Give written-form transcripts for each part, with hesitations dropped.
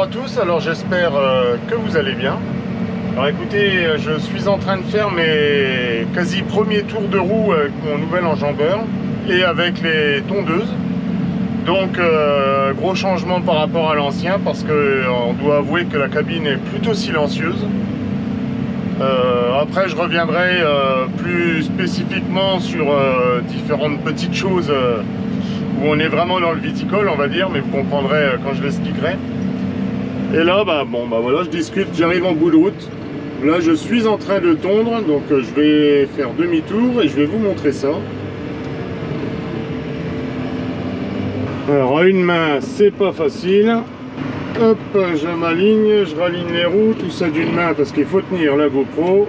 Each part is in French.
à tous, alors j'espère que vous allez bien. Alors écoutez, je suis en train de faire mes quasi premiers tours de roue avec mon nouvel enjambeur et avec les tondeuses. Donc gros changement par rapport à l'ancien parce que on doit avouer que la cabine est plutôt silencieuse. Après je reviendrai plus spécifiquement sur différentes petites choses où on est vraiment dans le viticole, on va dire, mais vous comprendrez quand je l'expliquerai. Et là, voilà, je discute, j'arrive en bout de route. Là, je suis en train de tondre, donc je vais faire demi-tour et je vais vous montrer ça. Alors, à une main, c'est pas facile. Hop, je m'aligne, je raligne les roues, tout ça d'une main parce qu'il faut tenir la GoPro.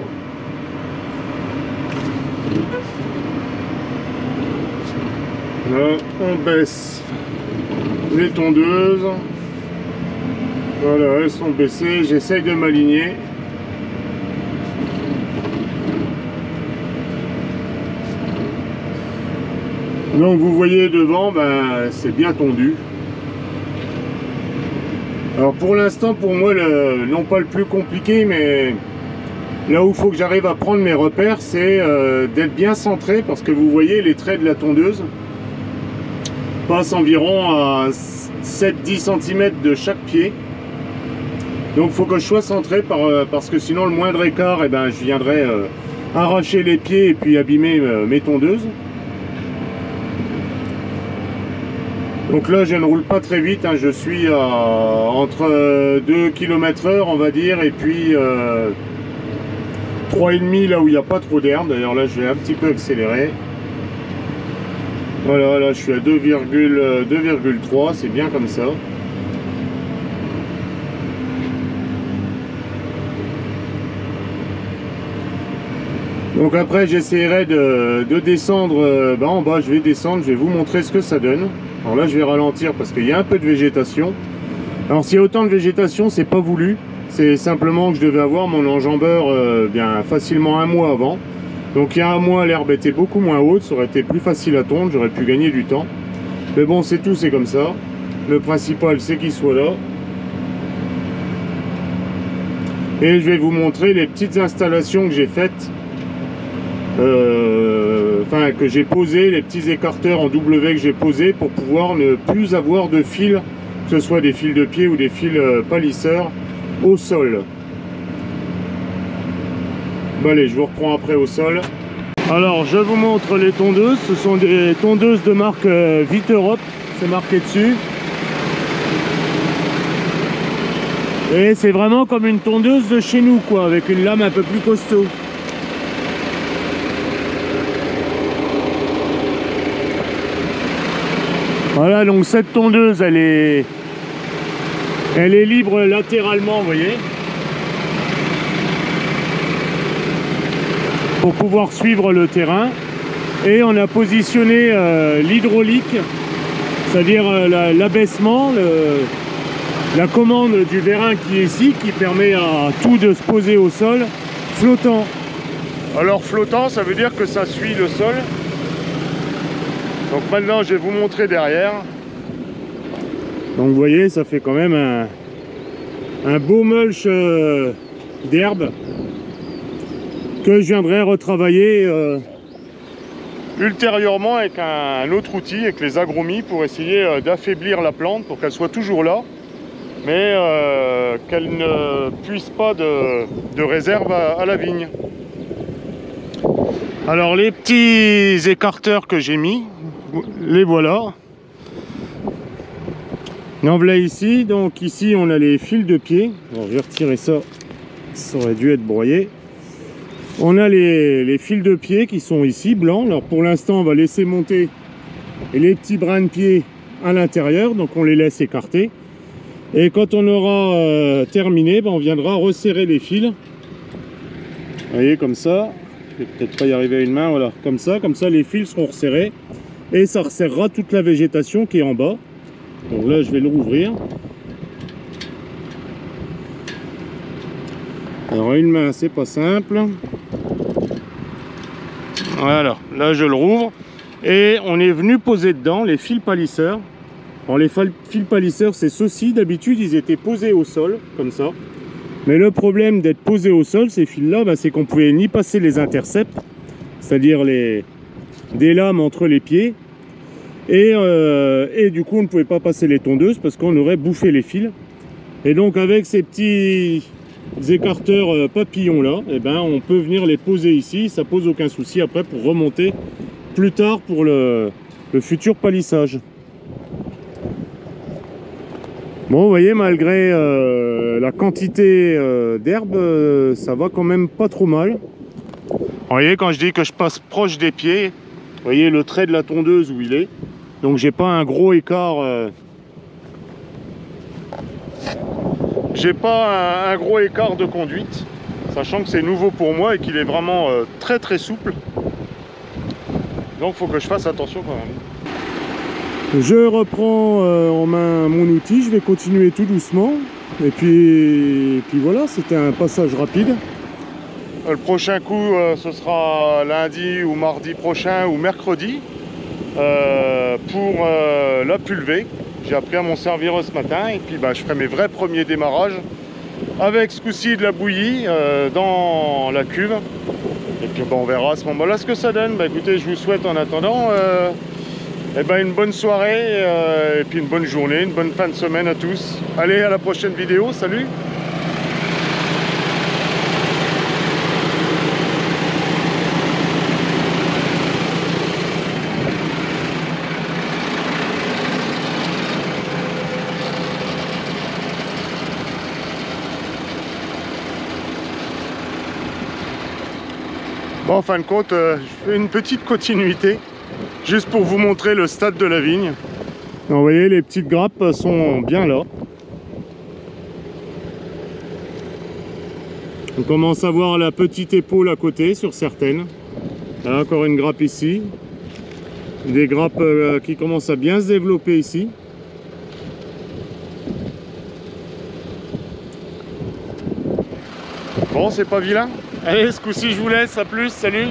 Là, on baisse les tondeuses. Voilà, elles sont baissées, j'essaye de m'aligner. Donc vous voyez devant, c'est bien tondu. Alors pour l'instant, pour moi, non pas le plus compliqué, mais là où il faut que j'arrive à prendre mes repères, c'est d'être bien centré, parce que vous voyez les traits de la tondeuse passent environ à 7-10 cm de chaque pied. Donc il faut que je sois centré parce que sinon le moindre écart, je viendrais arracher les pieds et puis abîmer mes tondeuses. Donc là je ne roule pas très vite, je suis entre 2 km/h on va dire et puis 3,5 là où il n'y a pas trop d'herbe. D'ailleurs là je vais un petit peu accélérer. Voilà, là je suis à 2,3, c'est bien comme ça. Donc après j'essaierai de descendre en bas, je vais descendre, je vais vous montrer ce que ça donne. Alors là je vais ralentir parce qu'il y a un peu de végétation. Alors s'il y a autant de végétation, c'est pas voulu, c'est simplement que je devais avoir mon enjambeur facilement un mois avant. Donc il y a un mois l'herbe était beaucoup moins haute, ça aurait été plus facile à tondre, j'aurais pu gagner du temps. Mais bon c'est tout, c'est comme ça. Le principal c'est qu'il soit là. Et je vais vous montrer les petites installations que j'ai faites. Que j'ai posé, les petits écarteurs en W que j'ai posés pour pouvoir ne plus avoir de fils, que ce soit des fils de pied ou des fils palisseurs au sol. Bon, allez, je vous reprends après au sol. Alors je vous montre les tondeuses, ce sont des tondeuses de marque Viteurop, c'est marqué dessus. Et c'est vraiment comme une tondeuse de chez nous quoi, avec une lame un peu plus costaud. Voilà, donc cette tondeuse, elle est libre latéralement, vous voyez, pour pouvoir suivre le terrain. Et on a positionné l'hydraulique, c'est-à-dire l'abaissement, la commande du vérin qui est ici, qui permet à tout de se poser au sol, flottant. Alors flottant, ça veut dire que ça suit le sol. Donc maintenant je vais vous montrer derrière. Donc vous voyez, ça fait quand même un beau mulch d'herbe que je viendrai retravailler ultérieurement avec un autre outil, avec les agromies, pour essayer d'affaiblir la plante pour qu'elle soit toujours là, mais qu'elle ne puisse pas de réserve à la vigne. Alors les petits écarteurs que j'ai mis, les voilà. En voilà ici, donc ici on a les fils de pied. Alors, je vais retirer ça, ça aurait dû être broyé. On a les fils de pied qui sont ici, blancs. Alors pour l'instant on va laisser monter les petits brins de pied à l'intérieur, donc on les laisse écarter. Et quand on aura terminé, on viendra resserrer les fils. Vous voyez, comme ça. Je vais peut-être pas y arriver à une main, voilà, comme ça les fils seront resserrés et ça resserrera toute la végétation qui est en bas. Donc là je vais le rouvrir. Alors à une main c'est pas simple. Voilà, là je le rouvre et on est venu poser dedans les fils palisseurs. Alors les fils palisseurs, c'est ceux-ci, d'habitude ils étaient posés au sol, comme ça. Mais le problème d'être posés au sol, ces fils-là, c'est qu'on pouvait ni passer les intercepts, c'est-à-dire des lames entre les pieds, et du coup on ne pouvait pas passer les tondeuses parce qu'on aurait bouffé les fils. Et donc avec ces petits écarteurs papillons là, on peut venir les poser ici, ça pose aucun souci après pour remonter plus tard pour le futur palissage. Bon, vous voyez, malgré la quantité d'herbe, ça va quand même pas trop mal. Vous voyez, quand je dis que je passe proche des pieds, vous voyez le trait de la tondeuse où il est. Donc j'ai pas un gros écart. J'ai pas un gros écart de conduite, sachant que c'est nouveau pour moi et qu'il est vraiment très très souple. Donc il faut que je fasse attention quand même. Je reprends en main mon outil, je vais continuer tout doucement. Et puis voilà, c'était un passage rapide. Le prochain coup, ce sera lundi ou mardi prochain ou mercredi pour la pulvée. J'ai appris à m'en servir ce matin et puis je ferai mes vrais premiers démarrages avec ce coup-ci de la bouillie dans la cuve. Et puis on verra à ce moment-là ce que ça donne. Écoutez, je vous souhaite en attendant une bonne soirée et puis une bonne journée, une bonne fin de semaine à tous. Allez, à la prochaine vidéo, salut! Bon, en fin de compte, je fais une petite continuité, juste pour vous montrer le stade de la vigne. Donc, vous voyez, les petites grappes sont bien là. On commence à voir la petite épaule à côté sur certaines. Là, encore une grappe ici. Des grappes qui commencent à bien se développer ici. Bon, c'est pas vilain. Allez, ce coup-ci, je vous laisse. À plus, salut!